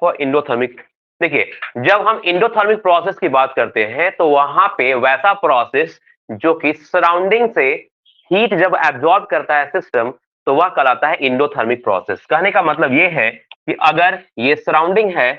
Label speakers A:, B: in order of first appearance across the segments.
A: For endothermic. देखिए, जब हम इंडोथर्मिक प्रोसेस की बात करते हैं तो वहां पे वैसा प्रोसेस जो कि सराउंडिंग से हीट जब एब्जॉर्ब करता है सिस्टम, तो वह कहलाता है इंडोथर्मिक प्रोसेस। कहने का मतलब ये है कि अगर ये सराउंडिंग है,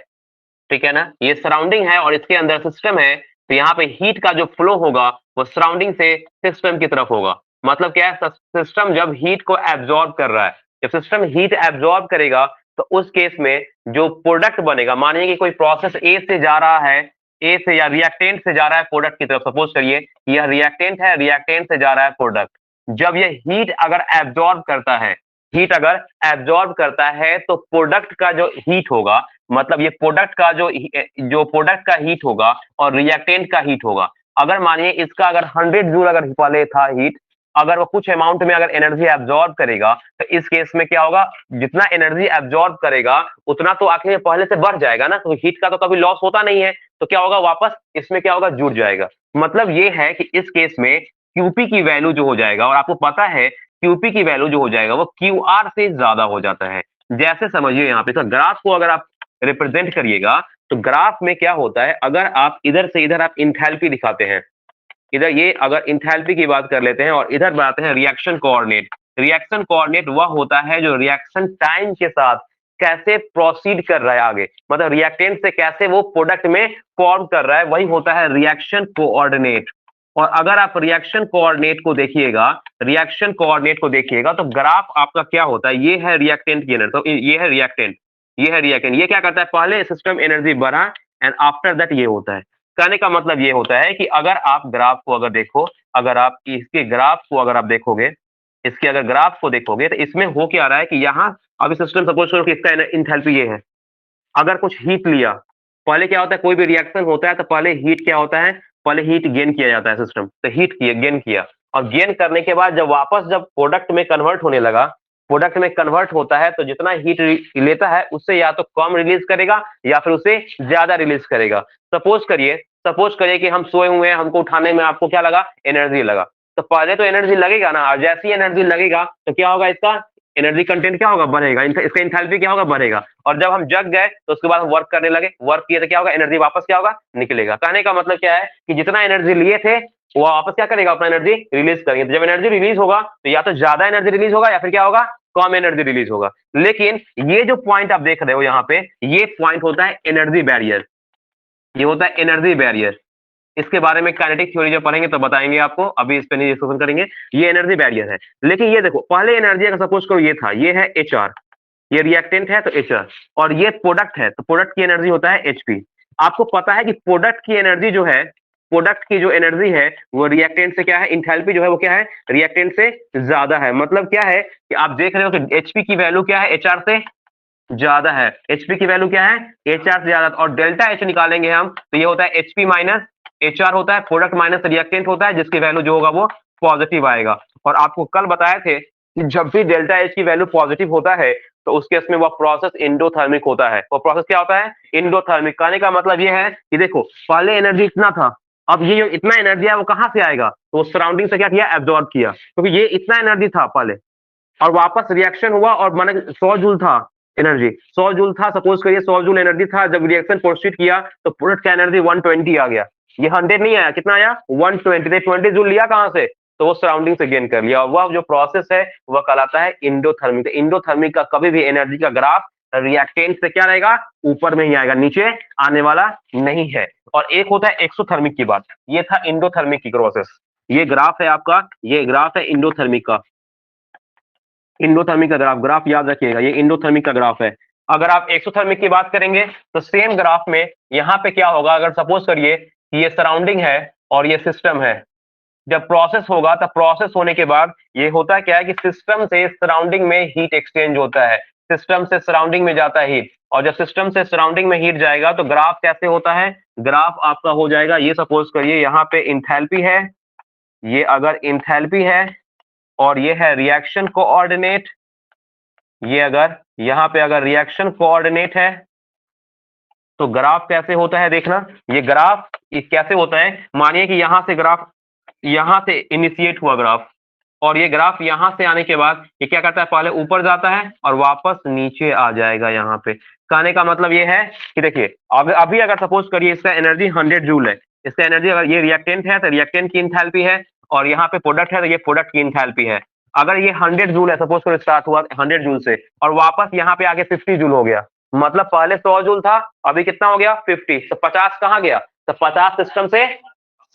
A: ठीक है ना, ये सराउंडिंग है और इसके अंदर सिस्टम है, तो यहाँ पे हीट का जो फ्लो होगा वो सराउंडिंग से सिस्टम की तरफ होगा। मतलब क्या है, सिस्टम जब हीट को एब्जॉर्ब कर रहा है, जब सिस्टम हीट एब्जॉर्ब करेगा तो उस केस में जो प्रोडक्ट बनेगा, मानिए कि कोई प्रोसेस ए से जा रहा है, ए से या रिएक्टेंट से जा रहा है प्रोडक्ट की तरफ, सपोज करिए यह रिएक्टेंट है, रिएक्टेंट से जा रहा है प्रोडक्ट। जब ये हीट अगर एब्जॉर्ब करता है, हीट अगर एब्जॉर्ब करता है तो प्रोडक्ट का जो हीट होगा, मतलब ये प्रोडक्ट का जो प्रोडक्ट का हीट होगा और रिएक्टेंट का हीट होगा, अगर मानिए इसका अगर 100 जूल अगर पहले था हीट, अगर वो कुछ अमाउंट में अगर एनर्जी एब्जॉर्ब करेगा, तो इस केस में क्या होगा, जितना एनर्जी एब्जॉर्ब करेगा उतना तो आखिर में पहले से बढ़ जाएगा ना, तो हीट का तो कभी लॉस होता नहीं है, तो क्या होगा, वापस इसमें क्या होगा, जुड़ जाएगा। मतलब ये है कि इस केस में क्यूपी की वैल्यू जो हो जाएगा, और आपको पता है क्यूपी की वैल्यू जो हो जाएगा वो क्यू आर से ज्यादा हो जाता है। जैसे समझिए यहाँ पे, तो ग्राफ को अगर आप रिप्रेजेंट करिएगा, तो ग्राफ में क्या होता है, अगर आप इधर से इधर आप इंथैल्पी दिखाते हैं, इधर ये अगर इंथैल्पी की बात कर लेते हैं और इधर बनाते हैं रिएक्शन कोऑर्डिनेट। रिएक्शन कोऑर्डिनेट वह होता है जो रिएक्शन टाइम के साथ कैसे प्रोसीड कर रहा है आगे, मतलब रिएक्टेंट से कैसे वो प्रोडक्ट में फॉर्म कर रहा है, वही होता है रिएक्शन कोऑर्डिनेट। और अगर आप रिएक्शन कोऑर्डिनेट को देखिएगा, रिएक्शन कोऑर्डिनेट को देखिएगा तो ग्राफ आपका क्या होता है, ये है रिएक्टेंट की एनर्जी, तो ये है रिएक्टेंट, ये है रिएक्टेंट, ये क्या करता है, पहले सिस्टम एनर्जी बढ़ा एंड आफ्टर दैट ये होता है। कहने का मतलब ये होता है कि अगर आप ग्राफ को अगर देखो, अगर आप इसके ग्राफ को अगर आप देखोगे, इसके अगर ग्राफ को देखोगे तो इसमें हो क्या रहा है कि यहाँ अभी सिस्टम सपोज करो कि इसका इंथैल्पी ये है, अगर कुछ हीट लिया, पहले क्या होता है, कोई भी रिएक्शन होता है तो पहले हीट क्या होता है, पहले हीट गेन किया जाता है सिस्टम, तो हीट किया, गेन किया, और गेन करने के बाद जब वापस जब प्रोडक्ट में कन्वर्ट होने लगा, प्रोडक्ट में कन्वर्ट होता है तो जितना हीट लेता है उससे या तो कम रिलीज करेगा या फिर उससे ज्यादा रिलीज करेगा। सपोज करिए कि हम सोए हुए हैं, हमको उठाने में आपको क्या लगा, एनर्जी लगा, तो पहले तो एनर्जी लगेगा ना, और जैसी एनर्जी लगेगा तो क्या होगा, इसका एनर्जी कंटेंट क्या होगा, बढ़ेगा, इसका इंथैल्पी क्या होगा, बढ़ेगा। और जब हम जग गए तो उसके बाद हम वर्क करने लगे, वर्क किए तो क्या होगा, एनर्जी वापस क्या होगा, निकलेगा। कहने का मतलब क्या है कि जितना एनर्जी लिए थे वो वापस क्या करेगा, अपना एनर्जी रिलीज करेंगे। तो जब एनर्जी रिलीज होगा तो या तो ज्यादा एनर्जी रिलीज होगा या फिर क्या होगा, कम एनर्जी रिलीज होगा। लेकिन ये जो पॉइंट आप देख रहे हो यहाँ पे, ये पॉइंट होता है एनर्जी बैरियर, ये होता है एनर्जी बैरियर। इसके बारे में काइनेटिक थ्योरी जब पढ़ेंगे तो बताएंगे आपको, अभी इस पे नहीं डिस्कशन करेंगे। ये एनर्जी बैरियर है। लेकिन ये देखो, पहले एनर्जी अगर सपोज करो ये था, ये है एच आर, ये रिएक्टेंट है तो एच आर, और ये प्रोडक्ट है तो प्रोडक्ट की एनर्जी होता है एचपी। आपको पता है कि प्रोडक्ट की एनर्जी जो है, प्रोडक्ट की जो एनर्जी है वो रिएक्टेंट से क्या है, इंथैल्पी जो है वो क्या है, रिएक्टेंट से ज्यादा है। मतलब क्या है कि आप देख रहे हो कि एचपी की वैल्यू क्या है, एचआर से ज्यादा है। एचपी की वैल्यू क्या है, एचआर से ज्यादा, और डेल्टा एच निकालेंगे हम तो ये होता है एचपी माइनस एचआर होता है, प्रोडक्ट माइनस रिएक्टेंट होता है, जिसकी वैल्यू जो होगा वो पॉजिटिव आएगा। और आपको कल बताए थे कि जब भी डेल्टा एच की वैल्यू पॉजिटिव होता है तो उस केस में वह प्रोसेस इंडोथर्मिक होता है। वो प्रोसेस क्या होता है, इंडोथर्मिक। कहने का मतलब ये है कि देखो, पहले एनर्जी इतना था, अब ये जो इतना एनर्जी है वो कहां से आएगा, तो वो सराउंडिंग से क्या किया, एब्जॉर्ब किया, क्योंकि ये इतना एनर्जी था पहले, और वापस रिएक्शन हुआ और माने 100 जूल था एनर्जी, 100 जूल था, सपोज करिए 100 जूल एनर्जी था, जब रिएक्शन प्रोसीड किया तो प्रोडक्ट का एनर्जी 120 आ गया। ये 100 नहीं आया, कितना आया, 120। 20 जूल लिया कहां से, तो वो सराउंडिंग से गेन कर लिया। और वह जो प्रोसेस है वह कहलाता है इंडोथर्मिक। इंडोथर्मिक का कभी भी एनर्जी का ग्राफ रिएक्टेंट से क्या रहेगा, ऊपर में ही आएगा, नीचे आने वाला नहीं है। और एक होता है एक्सोथर्मिक की बात, ये था इंडोथर्मिक की प्रोसेस। ये ग्राफ है आपका, ये ग्राफ है इंडोथर्मिक का, इंडोथर्मिक का ग्राफ याद रखिएगा, ये इंडोथर्मिक का ग्राफ है। अगर आप एक्सोथर्मिक की बात करेंगे तो सेम ग्राफ में यहाँ पे क्या होगा, अगर सपोज करिए कि ये सराउंडिंग है और ये सिस्टम है, जब प्रोसेस होगा तब प्रोसेस होने के बाद ये होता है क्या है कि सिस्टम से सराउंडिंग में हीट एक्सचेंज होता है, सिस्टम से सराउंडिंग में जाता है हीट, और जब सिस्टम से सराउंडिंग में हीट जाएगा तो ग्राफ कैसे होता है, ग्राफ आपका हो जाएगा, ये सपोज करिए यहाँ पे इंथैल्पी है, ये अगर इंथैल्पी है और ये है रिएक्शन कोऑर्डिनेट, ये अगर यहाँ पे अगर रिएक्शन कोऑर्डिनेट है तो ग्राफ कैसे होता है, देखना ये ग्राफ कैसे होता है। मानिए कि यहाँ से ग्राफ, यहाँ से इनिशिएट हुआ ग्राफ, और ये ग्राफ यहाँ से आने के बाद ये क्या करता है, पहले ऊपर जाता है और वापस नीचे आ जाएगा यहाँ पे। कहने का मतलब ये है कि देखिए अभी अगर सपोज करिए इसका एनर्जी 100 जूल है, इसका एनर्जी, अगर ये रिएक्टेंट है तो रिएक्टेंट की इंथैल्पी है, और यहाँ पे प्रोडक्ट है तो ये प्रोडक्ट की इंथैल्पी है। अगर ये 100 जूल है, सपोज करो स्टार्ट हुआ 100 जूल से और वापस यहाँ पे आके 50 जूल हो गया, मतलब पहले 100 जूल था, अभी कितना हो गया 50, तो 50 कहाँ गया, तो 50 सिस्टम से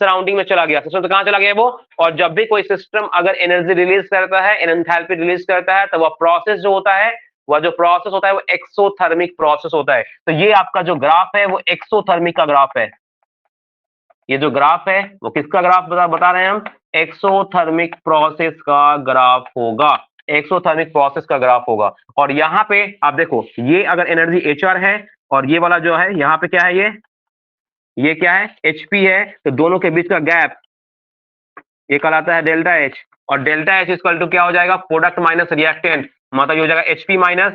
A: सराउंडिंग में चला गया, सिस्टम से कहाँ चला गया वो। और जब भी कोई सिस्टम अगर एनर्जी रिलीज करता है, एंथैल्पी रिलीज करता है, तो वह प्रोसेस जो होता है, वह जो प्रोसेस होता है वो एक्सोथर्मिक प्रोसेस होता है। तो ये आपका जो ग्राफ है वो एक्सोथर्मिक का ग्राफ है। ये जो ग्राफ है वो किसका ग्राफ बता रहे हैं हम, एक्सोथर्मिक प्रोसेस का ग्राफ होगा, एक्सोथर्मिक प्रोसेस का ग्राफ होगा। और यहाँ पे आप देखो, ये अगर एनर्जी HR है और ये वाला जो है यहाँ पे क्या है, ये क्या है, HP है, तो दोनों के बीच का गैप ये कहलाता है डेल्टा H, और डेल्टा H इक्वल टू क्या हो जाएगा, प्रोडक्ट माइनस रिएक्टेंट, मतलब ये हो जाएगा HP minus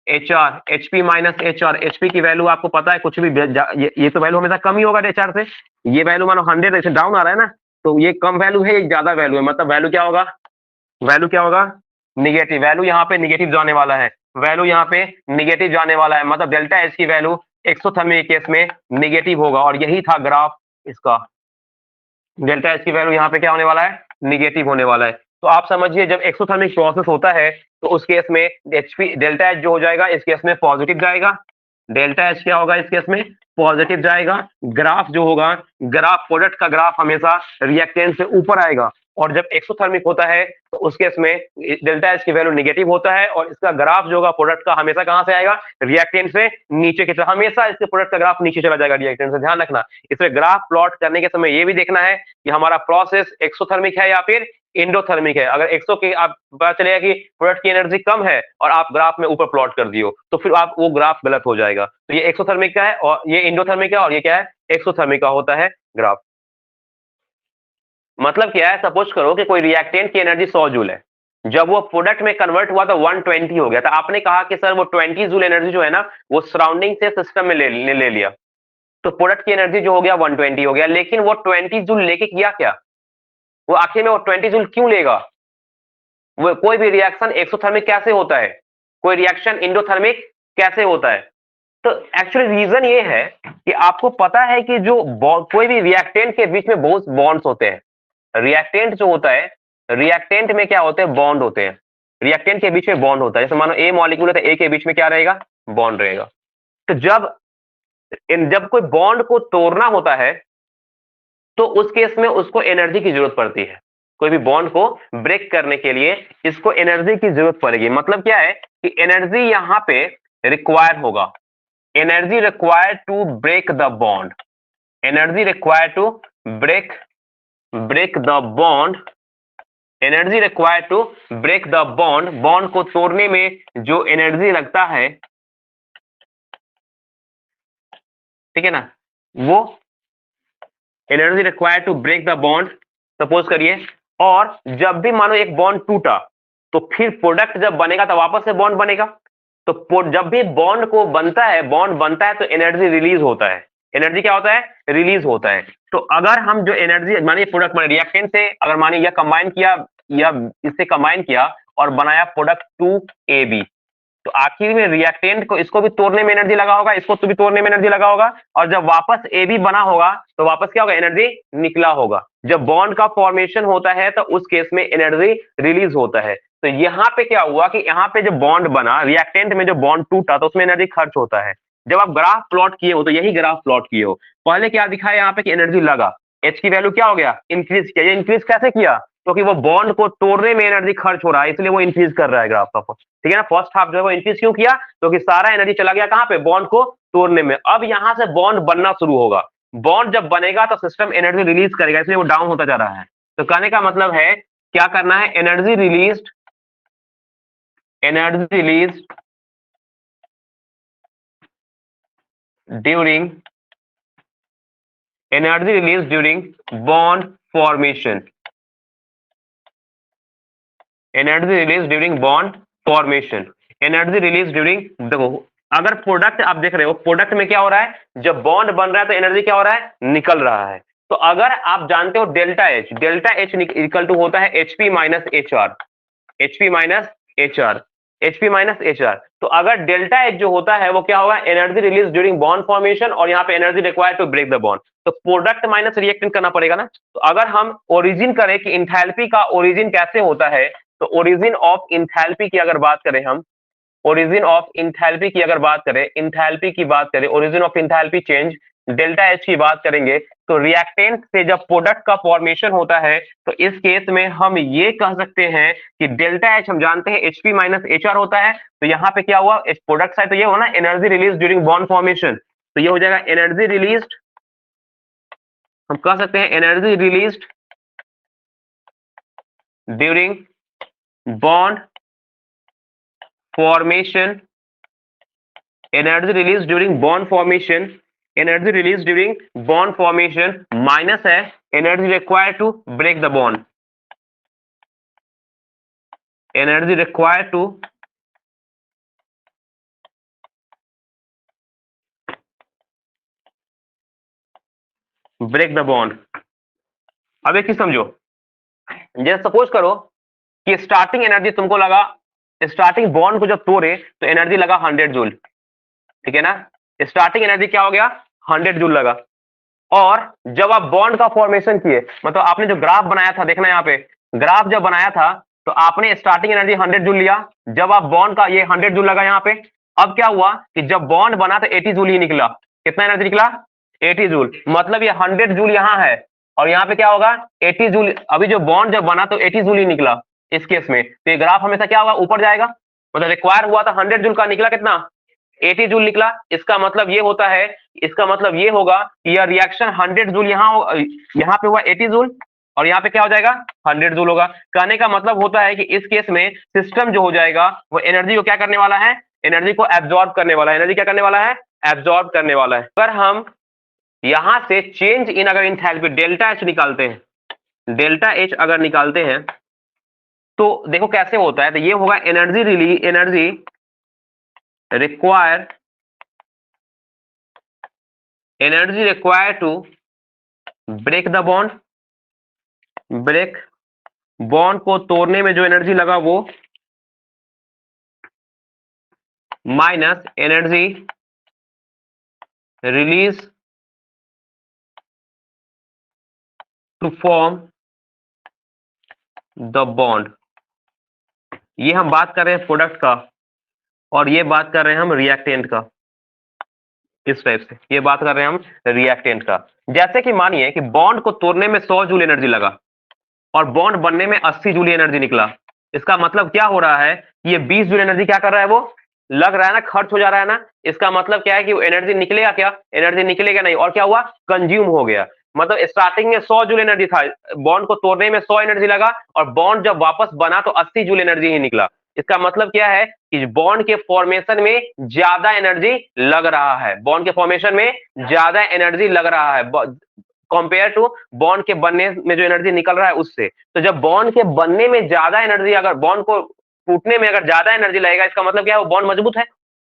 A: HR, HP minus HR। HP की वैल्यू आपको पता है, कुछ भी ये तो वैल्यू हमेशा कम ही होगा HR से, ये वैल्यू मानो 100 ऐसे डाउन आ रहा है ना, तो ये कम वैल्यू है, ये ज्यादा वैल्यू है, मतलब वैल्यू क्या होगा, वैल्यू क्या होगा, निगेटिव वैल्यू, यहाँ पे निगेटिव जाने वाला है, वैल्यू यहाँ पे निगेटिव जाने वाला है, मतलब डेल्टा H की वैल्यू एक्सोथर्मिक केस में निगेटिव होगा। और यही था ग्राफ इसका, डेल्टा H की वैल्यू यहाँ पे क्या होने वाला है, निगेटिव होने वाला है। तो आप समझिए जब एक्सोथर्मिक प्रोसेस होता है तो उस केस में HP डेल्टा H जो हो जाएगा, इस केस में पॉजिटिव जाएगा, डेल्टा H क्या होगा इस केस में, पॉजिटिव जाएगा। ग्राफ जो होगा, ग्राफ प्रोडक्ट का ग्राफ हमेशा रिएक्टेंट से ऊपर आएगा, और जब एक्सोथर्मिक होता है तो उस केस में डेल्टा H की वैल्यू निगेटिव होता है, और इसका ग्राफ जो होगा प्रोडक्ट का हमेशा कहां से आएगा, रिएक्टेंट से नीचे की तरफ, हमेशा इसके प्रोडक्ट का ग्राफ नीचे चला जाएगा रिएक्टेंट से, ध्यान रखना। इसमें ग्राफ प्लॉट करने के समय ये भी देखना है कि हमारा प्रोसेस एक्सोथर्मिक है या फिर एंडोथर्मिक है। अगर एक्सो की आप पता चलेगा कि प्रोडक्ट की एनर्जी कम है और आप ग्राफ में ऊपर प्लॉट कर दियो, तो फिर आप वो ग्राफ गलत हो जाएगा। तो ये एक्सोथर्मिक का है और ये एंडोथर्मिक है, और ये क्या है, एक्सोथर्मिक का होता है ग्राफ। मतलब क्या है, सपोज करो कि कोई रिएक्टेंट की एनर्जी 100 जूल है, जब वो प्रोडक्ट में कन्वर्ट हुआ तो 120 हो गया, तो आपने कहा कि सर वो 20 जूल एनर्जी जो है ना वो सराउंडिंग से सिस्टम में ले लिया, तो प्रोडक्ट की एनर्जी जो हो गया 120 हो गया। लेकिन वो 20 जूल लेके किया क्या, वो आखिर में वो 20 जूल क्यों लेगा, वो कोई भी रिएक्शन एक्सोथर्मिक कैसे होता है, कोई रिएक्शन एंडोथर्मिक कैसे होता है। तो एक्चुअली रीजन ये है कि आपको पता है कि जो कोई भी रिएक्टेंट के बीच में बहुत बॉन्ड्स होते हैं, रिएक्टेंट जो होता है, रिएक्टेंट में क्या होते हैं, बॉन्ड होते हैं, रिएक्टेंट के बीच में बॉन्ड होता है। जैसे मानो ए मॉलिक्यूल है तो ए के बीच में क्या रहेगा, बॉन्ड रहेगा। तो जब कोई बॉन्ड को तोड़ना होता है तो उस केस में उसको एनर्जी की जरूरत पड़ती है, कोई भी बॉन्ड को ब्रेक करने के लिए इसको एनर्जी की जरूरत पड़ेगी। मतलब क्या है कि एनर्जी यहां पे रिक्वायर होगा, energy required to break the bond, energy required to break the bond, energy required to break the bond, bond को तोड़ने में जो एनर्जी लगता है, ठीक है ना, वो energy required to break the bond, suppose करिए। और जब भी मानो एक बॉन्ड टूटा तो फिर प्रोडक्ट जब बनेगा तो वापस से बॉन्ड बनेगा, तो जब भी बॉन्ड को बनता है, बॉन्ड बनता है तो एनर्जी रिलीज होता है, एनर्जी क्या होता है, रिलीज होता है। तो अगर हम जो एनर्जी मानिए प्रोडक्ट मानिए रिएक्टेंट से अगर मानिए यह कंबाइन किया या इससे कंबाइन किया और बनाया प्रोडक्ट 2AB, तो आखिर में रिएक्टेंट को इसको भी तोड़ने में एनर्जी लगा होगा, इसको तो भी तोड़ने में एनर्जी लगा होगा, और जब वापस AB बना होगा तो वापस क्या होगा, एनर्जी निकला होगा। जब बॉन्ड का फॉर्मेशन होता है तो उस केस में एनर्जी रिलीज होता है। तो यहाँ पे क्या हुआ कि यहाँ पे जब बॉन्ड बना, रिएक्टेंट में जो बॉन्ड टूटा तो उसमें एनर्जी खर्च होता है। जब आप ग्राफ प्लॉट किए हो तो यही ग्राफ प्लॉट किए हो, पहले क्या दिखा है यहाँ पे कि एनर्जी लगा, H की वैल्यू क्या हो गया, इंक्रीज किया। ये इंक्रीज कैसे किया, क्योंकि वो बॉन्ड को तोड़ने में एनर्जी खर्च हो रहा है, इसलिए वो इंक्रीज कर रहा है ग्राफ का, ठीक है ना। फर्स्ट हाफ जो है वो इंक्रीज क्यों किया, क्योंकि सारा एनर्जी चला गया कहां पे, बॉन्ड को तोड़ने में। अब यहां से बॉन्ड बनना शुरू होगा, बॉन्ड जब बनेगा तो सिस्टम एनर्जी रिलीज करेगा, इसलिए वो डाउन होता जा रहा है। तो कहने का मतलब है क्या करना है, energy release during bond formation, energy release during bond formation, energy release during, देखो अगर प्रोडक्ट आप देख रहे हो, प्रोडक्ट में क्या हो रहा है, जब बॉन्ड बन रहा है तो एनर्जी क्या हो रहा है, निकल रहा है। तो अगर आप जानते हो डेल्टा एच इक्वल टू होता है HP minus HR, HP minus HR। HP minus HR। तो अगर डेल्टा H जो होता है वो क्या होगा, energy release during bond formation, और यहाँ पे energy required to break the bond. तो प्रोडक्ट माइनस रिएक्टेंट करना पड़ेगा ना। तो अगर हम ओरिजिन करें कि इंथैल्पी का ओरिजिन कैसे होता है, तो ओरिजिन ऑफ इंथैल्पी की अगर बात करें हम, ओरिजिन ऑफ इंथैल्पी की अगर बात करें, इंथैल्पी की बात करें, origin of enthalpy change delta H की बात करेंगे, तो रिएक्टेंट से जब प्रोडक्ट का फॉर्मेशन होता है तो इस केस में हम ये कह सकते हैं कि डेल्टा H हम जानते हैं HP माइनस HR होता है। तो यहाँ पे क्या हुआ, प्रोडक्ट साइड तो ये हुआ ना energy release during bond formation, तो ये हो जाएगा एनर्जी रिलीज, हम कह सकते हैं energy release during bond formation, energy release during bond formation, energy release during bond formation minus है energy required to break the bond, energy required to break the bond. अब एक चीज समझो, जैसे सपोज करो कि स्टार्टिंग एनर्जी तुमको लगा, स्टार्टिंग बॉन्ड को जब तोड़े तो एनर्जी लगा 100 जूल, ठीक है ना। स्टार्टिंग एनर्जी क्या हो गया, 100 जूल लगा। और जब आप बॉन्ड का फॉर्मेशन किए, मतलब आपने जो ग्राफ बनाया था, देखना यहाँ पे ग्राफ जब बनाया था तो आपने स्टार्टिंग एनर्जी 100 जूल लिया, जब आप बॉन्ड का ये 100 जूल लगा यहाँ पे, अब क्या हुआ कि जब बॉन्ड बना तो 80 जूल ही निकला। कितना एनर्जी निकला, 80 जूल। मतलब ये 100 जूल यहाँ है और यहाँ पे क्या होगा 80 जूल। अभी जो बॉन्ड जब बना तो 80 जूल ही निकला इस केस में, तो ये ग्राफ हमेशा क्या होगा, ऊपर जाएगा। मतलब रिक्वायर हुआ था 100 जूल का, निकला कितना, 80 जूल निकला। इसका मतलब ये होता है, इसका मतलब ये होगा कि यह रिएक्शन 100 जूल यहाँ पे हुआ 80 जूल, और यहाँ पे क्या हो जाएगा 100 जूल होगा। कहने का मतलब होता है कि इस केस में सिस्टम जो हो जाएगा वो एनर्जी को क्या करने वाला है, एनर्जी को एब्जॉर्ब करने वाला है। एनर्जी क्या करने वाला है, एब्जॉर्ब करने वाला है। अगर हम यहां से चेंज इन अगर इंथैल्पी डेल्टा H निकालते हैं, डेल्टा H अगर निकालते हैं तो देखो कैसे होता है। तो ये होगा energy release, energy require, energy require to break the bond, break bond को तोड़ने में जो एनर्जी लगा वो, minus energy release to form the bond. ये हम बात कर रहे हैं प्रोडक्ट का, और ये बात कर रहे हैं हम रिएक्टेंट का। इस टाइप से ये बात कर रहे हैं हम रिएक्टेंट का। जैसे कि मानिए कि बॉन्ड को तोड़ने में 100 जूल एनर्जी लगा और बॉन्ड बनने में 80 जूल एनर्जी निकला। इसका मतलब क्या हो रहा है, ये 20 जूल एनर्जी क्या कर रहा है, वो लग रहा है ना, खर्च हो जा रहा है ना। इसका मतलब क्या है कि वो एनर्जी निकलेगा, क्या एनर्जी निकलेगा नहीं, और क्या हुआ, कंज्यूम हो गया। मतलब स्टार्टिंग में 100 जूल एनर्जी था, बॉन्ड को तोड़ने में 100 एनर्जी लगा, और बॉन्ड जब वापस बना तो 80 जूल एनर्जी ही निकला। इसका मतलब क्या है कि बॉन्ड के फॉर्मेशन में ज्यादा एनर्जी लग रहा है, बॉन्ड के फॉर्मेशन में ज्यादा एनर्जी लग रहा है कंपेयर टू बॉन्ड के बनने में जो एनर्जी निकल रहा है उससे। तो जब बॉन्ड के बनने में ज्यादा एनर्जी, अगर बॉन्ड को टूटने में अगर ज्यादा एनर्जी लगेगा, इसका मतलब क्या है, वो बॉन्ड मजबूत है,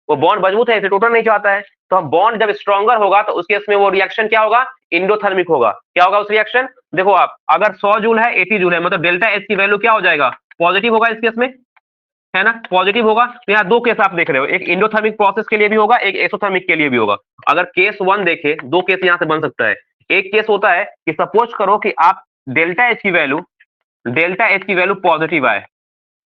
A: वो बॉन्ड मजबूत है, इसे टूटना नहीं चाहता है। तो हम बॉन्ड जब स्ट्रॉन्गर होगा तो उस केस में वो रिएक्शन क्या होगा, इंडोथर्मिक होगा। क्या होगा उस रिएक्शन, देखो आप अगर 100 जूल है 80 जूल है, मतलब डेल्टा H की वैल्यू क्या हो जाएगा, पॉजिटिव होगा इस केस में, है ना, पॉजिटिव होगा। तो यहाँ दो केस आप देख रहे हो, एक इंडोथर्मिक प्रोसेस के लिए भी होगा, एक एक्सोथर्मिक के लिए भी होगा। अगर केस 1 देखे, दो केस यहाँ से बन सकता है। एक केस होता है कि सपोज करो कि आप डेल्टा H की वैल्यू पॉजिटिव आए,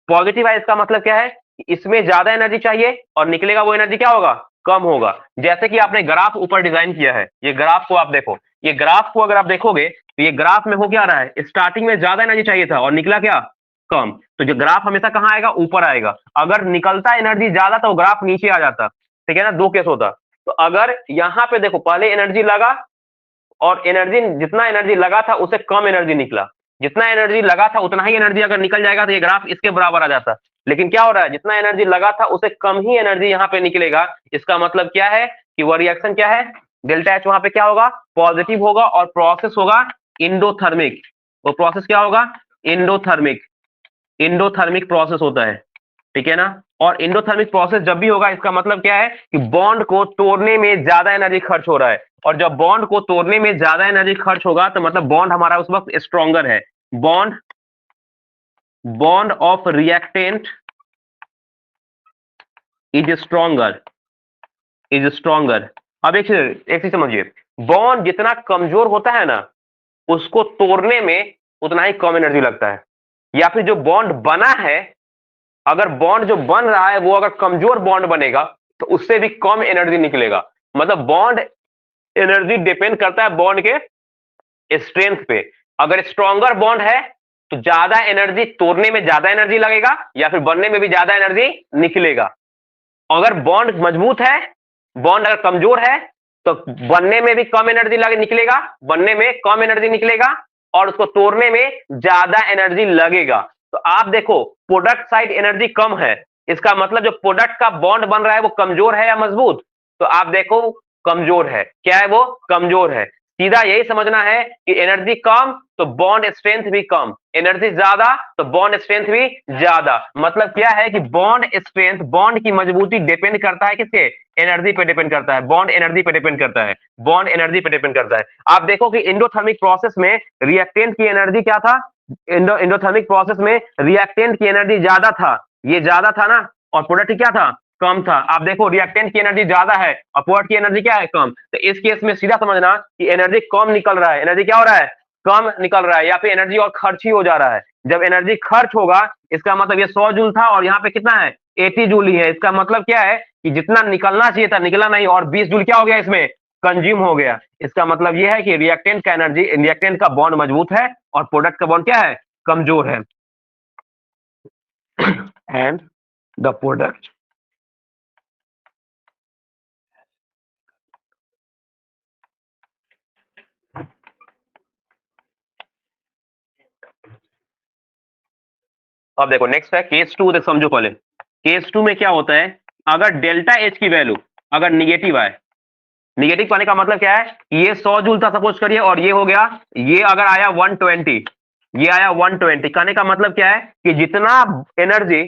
A: पॉजिटिव आए इसका मतलब क्या है कि इसमें ज्यादा एनर्जी चाहिए और निकलेगा वो एनर्जी क्या होगा, कम होगा। जैसे कि आपने ग्राफ ऊपर डिजाइन किया है, ये ग्राफ को आप देखो, ये ग्राफ को अगर आप देखोगे तो ये ग्राफ में हो क्या रहा है, स्टार्टिंग में ज्यादा एनर्जी चाहिए था और निकला क्या, कम। तो जो ग्राफ हमेशा कहाँ आएगा, ऊपर आएगा। अगर निकलता एनर्जी ज्यादा तो ग्राफ नीचे आ जाता, ठीक है ना, दो केस होता। तो अगर यहाँ पे देखो पहले एनर्जी लगा और एनर्जी, जितना एनर्जी लगा था उससे कम एनर्जी निकला, जितना एनर्जी लगा था उतना ही एनर्जी अगर निकल जाएगा तो ये ग्राफ इसके बराबर आ जाता। लेकिन क्या हो रहा है, जितना एनर्जी लगा था उससे कम ही एनर्जी यहाँ पे निकलेगा। इसका मतलब क्या है कि वो रिएक्शन क्या है, डेल्टा H वहां पे क्या होगा, पॉजिटिव होगा, और प्रोसेस होगा इंडोथर्मिक। वो प्रोसेस क्या होगा, इंडोथर्मिक, इंडोथर्मिक प्रोसेस होता है, ठीक है ना। और इंडोथर्मिक प्रोसेस जब भी होगा इसका मतलब क्या है कि बॉन्ड को तोड़ने में ज्यादा एनर्जी खर्च हो रहा है, और जब बॉन्ड को तोड़ने में ज्यादा एनर्जी खर्च होगा तो मतलब बॉन्ड हमारा उस वक्त स्ट्रॉन्गर है। Bond of reactant is stronger, is stronger. अब एक चीज समझिए, बॉन्ड जितना कमजोर होता है ना, उसको तोड़ने में उतना ही कम एनर्जी लगता है। या फिर जो बॉन्ड बना है, अगर बॉन्ड जो बन रहा है वो अगर कमजोर बॉन्ड बनेगा तो उससे भी कम एनर्जी निकलेगा। मतलब बॉन्ड एनर्जी डिपेंड करता है बॉन्ड के स्ट्रेंथ पे। अगर स्ट्रॉन्गर बॉन्ड है तो ज्यादा एनर्जी, तोड़ने में ज्यादा एनर्जी लगेगा या फिर बनने में भी ज्यादा एनर्जी निकलेगा। अगर बॉन्ड मजबूत है, बॉन्ड अगर कमजोर है तो बनने में भी कम एनर्जी निकलेगा, बनने में कम एनर्जी निकलेगा और उसको तोड़ने में ज्यादा एनर्जी लगेगा। तो आप देखो, प्रोडक्ट साइड एनर्जी कम है, इसका मतलब जो प्रोडक्ट का बॉन्ड बन रहा है वो कमजोर है या मजबूत? तो आप देखो, कमजोर है। क्या है वो? कमजोर है। सीधा यही समझना है कि एनर्जी कम तो बॉन्ड स्ट्रेंथ भी कम, एनर्जी ज्यादा तो बॉन्ड स्ट्रेंथ भी ज्यादा। मतलब क्या है कि बॉन्ड स्ट्रेंथ, बॉन्ड की मजबूती डिपेंड करता है किसके? एनर्जी पे डिपेंड करता है। बॉन्ड एनर्जी पे डिपेंड करता है, बॉन्ड एनर्जी पे डिपेंड करता है। आप देखो कि इंडोथर्मिक प्रोसेस में रिएक्टेंट की एनर्जी क्या था? इंडोथर्मिक प्रोसेस में रिएक्टेंट की एनर्जी ज्यादा था, ये ज्यादा था ना, और प्रोडक्ट क्या था? कम था। आप देखो, रिएक्टेंट की एनर्जी ज्यादा है और प्रोडक्ट की एनर्जी क्या है? कम। तो इस केस में सीधा समझना कि एनर्जी कम निकल रहा है। एनर्जी क्या हो रहा है? कम निकल रहा है, या फिर एनर्जी और खर्च ही हो जा रहा है। जब एनर्जी खर्च होगा, इसका मतलब ये 100 जूल था और यहाँ पे कितना है? 80 जूल ही है। इसका मतलब क्या है कि जितना निकलना चाहिए था निकला नहीं, और 20 जूल क्या हो गया इसमें? कंज्यूम हो गया। इसका मतलब यह है कि रिएक्टेंट का एनर्जी, रिएक्टेंट का बॉन्ड मजबूत है और प्रोडक्ट का बॉन्ड क्या है? कमजोर है। एंड द प्रोडक्ट, अब देखो नेक्स्ट है केस टू। देख समझो पहले, केस टू में क्या होता है? अगर डेल्टा एच की वैल्यू अगर निगेटिव आए, निगेटिव पाने का मतलब क्या है? ये 100 जूल था सपोज करिए, और ये हो गया, ये अगर आया 120, ये आया 120, कहने का मतलब क्या है कि जितना एनर्जी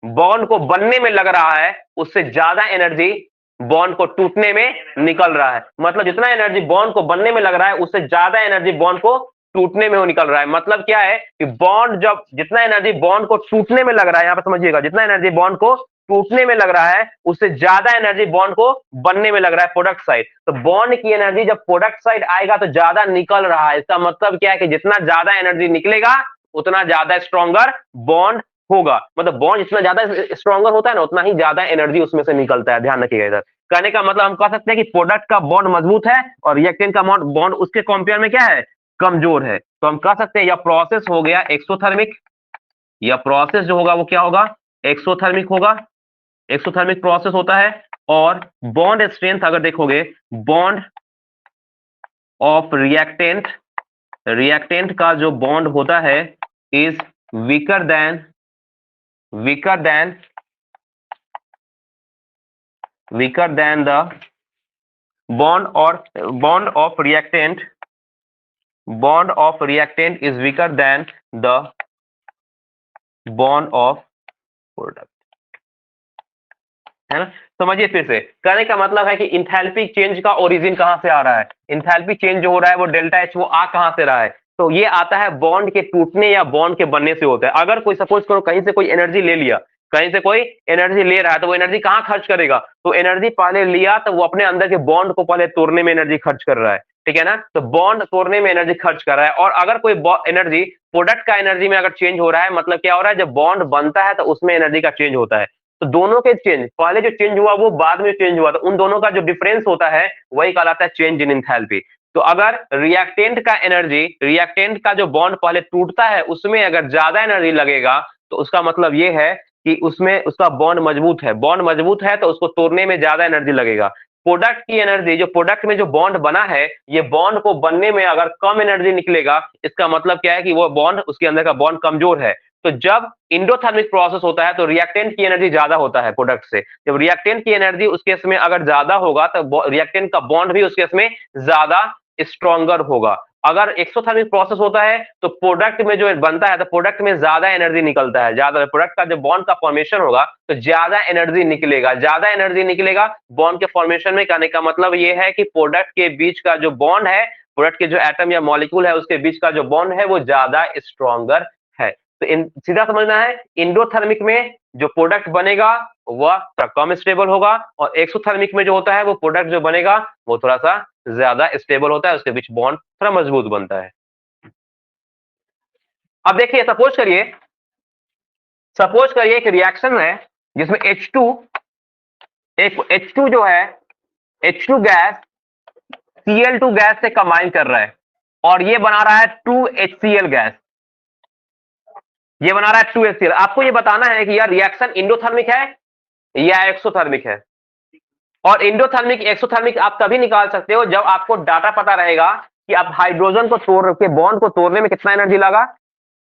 A: बॉन्ड को बनने में लग रहा है उससे ज्यादा एनर्जी बॉन्ड को टूटने में निकल रहा है। मतलब जितना एनर्जी बॉन्ड को बनने में लग रहा है उससे ज्यादा एनर्जी बॉन्ड को टूटने में वो निकल रहा है। मतलब क्या है कि बॉन्ड, जब जितना एनर्जी बॉन्ड को टूटने में लग रहा है, यहां पर समझिएगा, जितना एनर्जी बॉन्ड को टूटने में लग रहा है उससे ज्यादा एनर्जी बॉन्ड को बनने में लग रहा है प्रोडक्ट साइड। तो बॉन्ड की एनर्जी जब प्रोडक्ट साइड आएगा तो ज्यादा निकल रहा है। इसका मतलब क्या है कि जितना ज्यादा एनर्जी निकलेगा उतना ज्यादा स्ट्रॉन्गर बॉन्ड होगा। मतलब बॉन्ड जितना ज्यादा स्ट्रॉन्गर होता है ना, उतना ही ज्यादा एनर्जी उसमें से निकलता है। ध्यान रखिएगा इधर। कहने का मतलब हम कह सकते हैं कि प्रोडक्ट का बॉन्ड मजबूत है और रिएक्टेंट का बॉन्ड उसके कंपेयर में क्या है? कमजोर है। तो हम कह सकते हैं यह प्रोसेस हो गया एक्सोथर्मिक। यह प्रोसेस जो होगा वो क्या होगा? एक्सोथर्मिक होगा। एक्सोथर्मिक प्रोसेस होता है। और बॉन्ड स्ट्रेंथ अगर देखोगे, बॉन्ड ऑफ रिएक्टेंट, रिएक्टेंट का जो बॉन्ड होता है is weaker then, weaker than weaker than the bond, or bond of reactant, bond of reactant is weaker than the bond of product, है ना? समझिए फिर से, कहने का मतलब है कि इंथैल्पी चेंज का ओरिजिन कहां से आ रहा है? इंथैल्पी चेंज जो हो रहा है वो डेल्टा एच, वो आ कहां से रहा है? तो ये आता है बॉन्ड के टूटने या बॉन्ड के बनने से होता है। अगर कोई सपोज करो कहीं से कोई एनर्जी ले लिया, कहीं से कोई एनर्जी ले रहा है, तो वो एनर्जी कहां खर्च करेगा? तो एनर्जी पहले लिया तो वो अपने अंदर के बॉन्ड को पहले तोड़ने में एनर्जी खर्च कर रहा है, ठीक है ना? तो बॉन्ड तोड़ने में एनर्जी खर्च कर रहा है। और अगर कोई एनर्जी प्रोडक्ट का एनर्जी में अगर चेंज हो रहा है, मतलब क्या हो रहा है? जब बॉन्ड बनता है तो उसमें एनर्जी का चेंज होता है। तो दोनों के चेंज, पहले जो चेंज हुआ वो बाद में चेंज हुआ, तो उन दोनों का जो डिफरेंस होता है वही कहलाता है चेंज इन एंथैल्पी। तो अगर रिएक्टेंट का एनर्जी, रिएक्टेंट का जो बॉन्ड पहले टूटता है उसमें अगर ज्यादा एनर्जी लगेगा तो उसका मतलब ये है कि उसमें उसका बॉन्ड मजबूत है। बॉन्ड मजबूत है तो उसको तोड़ने में ज्यादा एनर्जी लगेगा। प्रोडक्ट की एनर्जी, जो प्रोडक्ट में जो बॉन्ड बना है, ये बॉन्ड को बनने में अगर कम एनर्जी निकलेगा, इसका मतलब क्या है कि वो बॉन्ड, उसके अंदर का बॉन्ड कमजोर है। तो जब इंडोथर्मिक प्रोसेस होता है तो रिएक्टेंट की एनर्जी ज्यादा होता है प्रोडक्ट से। जब रिएक्टेंट की एनर्जी उस केस में अगर ज्यादा होगा तो रिएक्टेंट का बॉन्ड भी उस केस में ज्यादा स्ट्रॉन्गर होगा। अगर एक्सोथर्मिक प्रोसेस होता है तो प्रोडक्ट में जो बनता है तो प्रोडक्ट में ज्यादा एनर्जी निकलता है, ज्यादा प्रोडक्ट का जब बॉन्ड का फॉर्मेशन होगा तो ज्यादा एनर्जी निकलेगा, ज्यादा एनर्जी निकलेगा बॉन्ड के फॉर्मेशन में। कहने का मतलब ये है कि प्रोडक्ट के बीच का जो बॉन्ड है, प्रोडक्ट के जो एटम या मॉलिक्यूल है उसके बीच का जो बॉन्ड है वो ज्यादा स्ट्रॉन्गर है। तो सीधा समझना है, इंडोथर्मिक में जो प्रोडक्ट बनेगा वह थोड़ा कम स्टेबल होगा, और एक्सोथर्मिक में जो होता है वो प्रोडक्ट जो बनेगा वो थोड़ा सा ज्यादा स्टेबल होता है, उसके बीच बॉन्ड थोड़ा मजबूत बनता है। अब देखिए, सपोज करिए एक रिएक्शन है जिसमें H2, एक H2 जो है, H2 गैस Cl2 गैस से कंबाइन कर रहा है और ये बना रहा है 2HCl गैस, ये बना रहा है 2HCl। आपको ये बताना है कि यार रिएक्शन इंडोथर्मिक है या एक्सोथर्मिक है। और इंडोथर्मिक एक्सोथर्मिक आप तभी निकाल सकते हो जब आपको डाटा पता रहेगा कि आप हाइड्रोजन को तोड़ के बॉन्ड को तोड़ने में कितना एनर्जी लगा,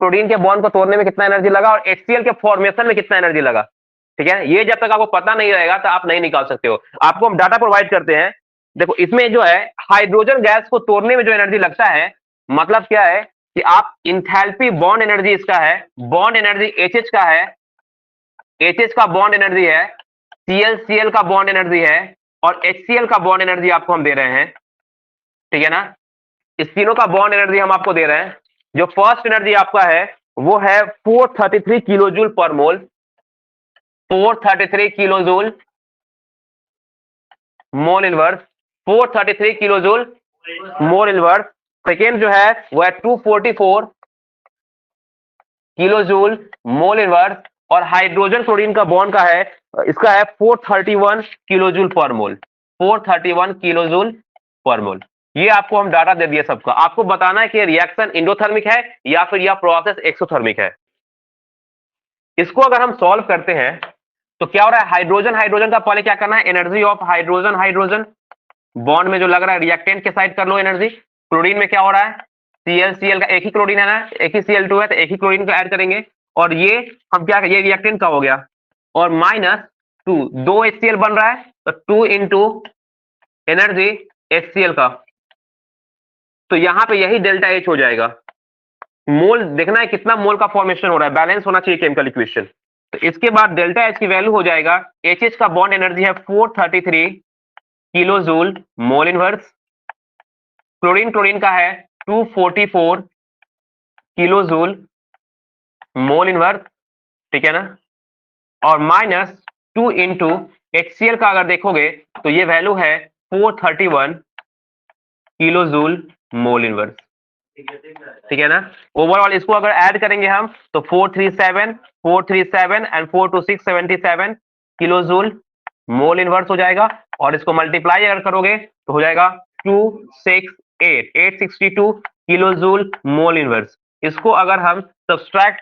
A: क्लोरीन के बॉन्ड को तोड़ने में कितना एनर्जी लगा, और HCl के फॉर्मेशन में कितना एनर्जी लगा। ठीक है, ये जब तक आपको पता नहीं रहेगा तो आप नहीं निकाल सकते हो। आपको हम डाटा प्रोवाइड करते हैं। देखो इसमें जो है हाइड्रोजन गैस को तोड़ने में जो एनर्जी लगता है, मतलब क्या है कि आप इंथैल्पी बॉन्ड एनर्जी इसका है, बॉन्ड एनर्जी HH का है, HH का बॉन्ड एनर्जी है, Cl का बॉन्ड एनर्जी है, और HCl का बॉन्ड एनर्जी आपको हम दे रहे हैं। ठीक है ना, इस तीनों का बॉन्ड एनर्जी हम आपको दे रहे हैं। जो फर्स्ट एनर्जी आपका है वो है 433 किलो जूल पर मोल, 433 kilo joule mole inverse, 433 kilo joule mole inverse. Second जो है वो है 244 किलो जूल मोल इनवर्स, और हाइड्रोजन क्लोरीन का बॉन्ड का है, इसका है 431 किलो जूल पर मोल, 431 किलो जूल पर मोल। ये आपको हम डाटा दे दिए सबका। आपको बताना है कि रिएक्शन इंडोथर्मिक है या फिर यह प्रोसेस एक्सोथर्मिक है। इसको अगर हम सॉल्व करते हैं तो क्या हो रहा है, हाइड्रोजन हाइड्रोजन का पहले क्या करना है, energy of hydrogen hydrogen bond में जो लग रहा है रिएक्टेंट के साइड कर लो एनर्जी। क्लोरीन में क्या हो रहा है, Cl का एक ही क्लोरीन है ना, एक ही Cl2 है तो एक ही क्लोरीन को ऐड करेंगे, और ये हम क्या, ये रिएक्टेंट का हो गया, और -2, 2 HCl बन रहा है तो 2 इंटू एनर्जी HCl का, तो यहां पे यही डेल्टा H हो जाएगा। मोल देखना है कितना मोल का फॉर्मेशन हो रहा है, बैलेंस होना चाहिए केमिकल इक्वेशन। तो इसके बाद डेल्टा H की वैल्यू हो जाएगा, HH का बॉन्ड एनर्जी है 433 kilo joule mole inverse, chlorine chlorine का है 244 किलो जूल मोल इनवर्स। ठीक है ना, और -2 इंटू HCl का अगर देखोगे तो ये वैल्यू है 431 किलो जूल मोल इनवर्स। ठीक है ना, ओवरऑल इसको अगर ऐड करेंगे हम तो 437 and 426 77 kilo joule mole inverse हो जाएगा, और इसको मल्टीप्लाई अगर करोगे तो हो जाएगा 862 किलो जूल मोल इनवर्स। इसको अगर हम सब्सट्रैक्ट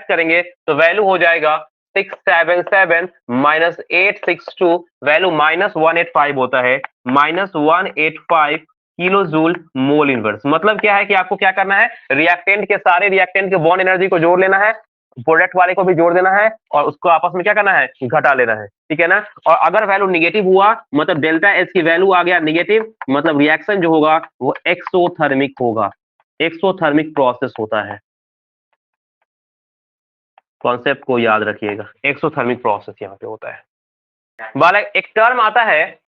A: करेंगे, तो वैल्यू हो जाएगा 677 माइनस 862, वैल्यू -185 होता है, -185 किलो जूल मोल इनवर्स। मतलब क्या है कि आपको क्या करना है, रिएक्टेंट के सारे रिएक्टेंट के बॉन्ड एनर्जी को जोड़ लेना है, प्रोडक्ट वाले को भी जोड़ देना है, और उसको आपस में क्या करना है, घटा लेना है। ठीक है ना, और अगर वैल्यू निगेटिव हुआ मतलब डेल्टा एच की वैल्यू आ गया निगेटिव, मतलब रिएक्शन जो होगा वो एक्सोथर्मिक होगा, एक्सोथर्मिक प्रोसेस होता है। कॉन्सेप्ट को याद रखिएगा, एक्सोथर्मिक प्रोसेस यहाँ पे होता है। बालक एक टर्म आता है